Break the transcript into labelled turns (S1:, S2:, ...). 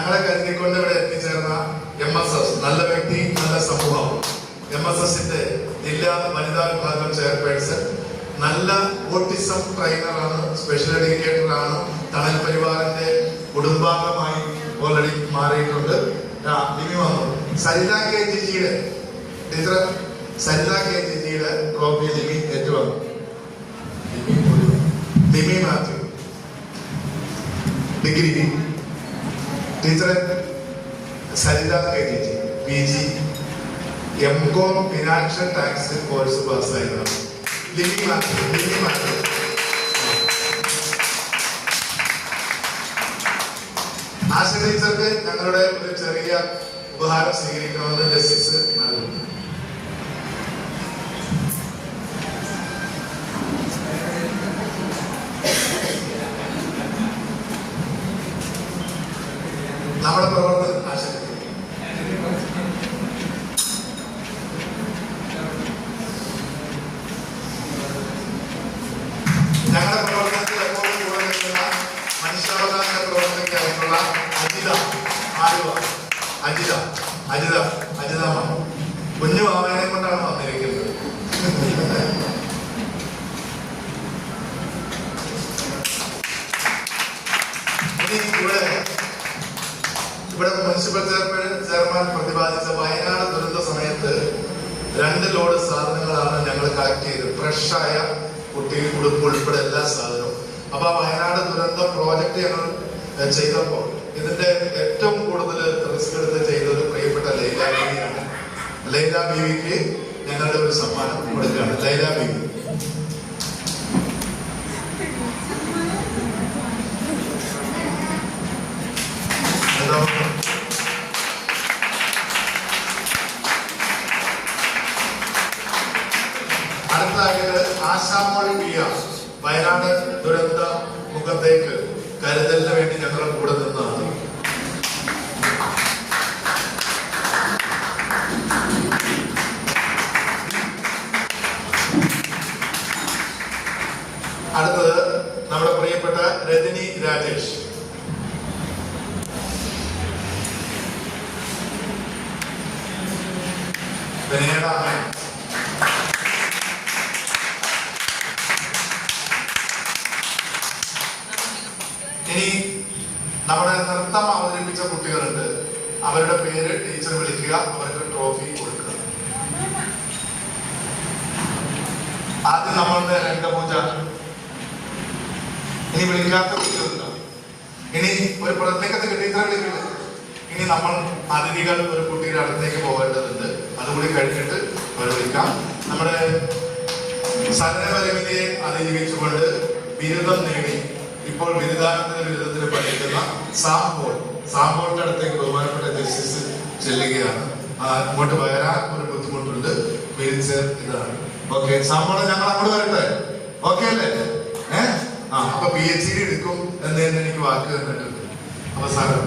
S1: ഞങ്ങളെ കരുതിക്കൊണ്ട് ഇവിടെ എത്തിച്ചേർന്ന MSS നല്ല വ്യക്തി നല്ല സമൂഹം, MSSന്റെ ജില്ലാ വനിതാ വിഭാഗം ചെയർപേഴ്സൺ, നല്ല ഓട്ടിസം ട്രെയിനറാണ്, സ്പെഷ്യൽ എഡ്യൂക്കേറ്ററാണ്, തണൽ പരിവാറിന്റെ കുടുംബാംഗമായി ഓൾറെഡി മാറിയിട്ടുണ്ട്. ലിമി വന്നു. സരിത കെ ജിജിയുടെ ടീച്ചർ, സരിത കെ ജിജിയുടെ ട്രോഫി ലിമി ഏറ്റുവന്നു. ലിമി മാത്യു ഡിഗ്രി ടീച്ചറെ, Saritha K Jiji PG MCOM financial tax course പാസ്സായതാണ്. ലിമി മാത്യു ആശ ടീച്ചർക്ക് ഞങ്ങളുടെ ഒരു ചെറിയ ഉപഹാരം സ്വീകരിക്കണമെന്ന് ജസ്റ്റിസ് നൽകുന്നു. നമ്മുടെ പ്രവർത്തനം ആശ ഞങ്ങളുടെ പ്രവർത്തനത്തിൽ എപ്പോഴും കൂടെ നിൽക്കുന്ന മനുഷ്യാവകാശ പ്രവർത്തനയ്ക്കായിട്ടുള്ള അജിതമാണ്. കുഞ്ഞു മാമനെ കൊണ്ടാണ് വന്നിരിക്കുന്നത്. ഇനി ഇവിടെ മുനിസിപ്പൽ ചെയർമാൻ പ്രതിപാദിച്ച വയനാട് ദുരന്ത സമയത്ത് 2 ലോഡ് സാധനങ്ങളാണ് ഞങ്ങൾ കളക്ട് ചെയ്തത്. ഫ്രഷായ കുട്ടി ഉടുപ്പ് ഉൾപ്പെടെ എല്ലാ സാധനവും. അപ്പൊ ആ വയനാട് ദുരന്ത പ്രോജക്ട് ഞങ്ങൾ ചെയ്തപ്പോൾ ഇതിന്റെ ഏറ്റവും കൂടുതൽ റിസ്ക് എടുത്ത് ചെയ്തത് പ്രിയപ്പെട്ട ലൈല ബീവിയാണ്. ലൈല ബീവിക്ക് ഞങ്ങളുടെ ഒരു സമ്മാനം കൊടുക്കുകയാണ്. ലൈല ബീവി അടുത്തതായിട്ട് ആശാമോൾ പിയ വയനാട് ദുരന്ത മുഖത്തേക്ക് കരുതലിന് വേണ്ടി ഞങ്ങളുടെ കൂടെ നിന്നതാണ്. അടുത്തത് നമ്മുടെ പ്രിയപ്പെട്ട രജനി രാജേഷ്. ഇനി നമ്മുടെ നൃത്തം അവതരിപ്പിച്ച കുട്ടികളുണ്ട്. അവരുടെ പേര് ടീച്ചർ വിളിക്കുക, അവർക്ക് ട്രോഫി കൊടുക്കുക. ആദ്യം നമ്മളുടെ രംഗപൂജ. ഇനി വിളിക്കാത്ത കുട്ടികളുണ്ടാവും. ഇനി ഒരു പ്രത്യേകത ടീച്ചറെ വിളിക്കില്ല. ഇനി നമ്മൾ അതിഥികൾ ഒരു കുട്ടിയുടെ അടുത്തേക്ക് പോകേണ്ടതുണ്ട്. അതുകൂടി കഴിഞ്ഞിട്ട് അവർ വിളിക്കാം. നമ്മുടെ സഹനപരിമിതിയെ അതിജീവിച്ചുകൊണ്ട് ബിരുദം നേടി ഇപ്പോൾ ബിരുദാനന്തര ബിരുദത്തിന് പഠിക്കുന്ന സാംബോളിന്റെ അടുത്തേക്ക് ബഹുമാനപ്പെട്ട ജസ്റ്റിസ് ചെല്ലുകയാണ്. അങ്ങോട്ട് വരാൻ ഒരു ബുദ്ധിമുട്ടുണ്ട്. വീൽചെയർ ഇതാണ്. ഓക്കെ, സാമ്പോളെ ഞങ്ങൾ അങ്ങോട്ട് വരട്ടെ. ഓക്കെ അല്ലേ? അപ്പൊ PhD എടുക്കും എന്ന് തന്നെ എനിക്ക് വാക്ക് തന്നിട്ടുണ്ട്. അവസാനം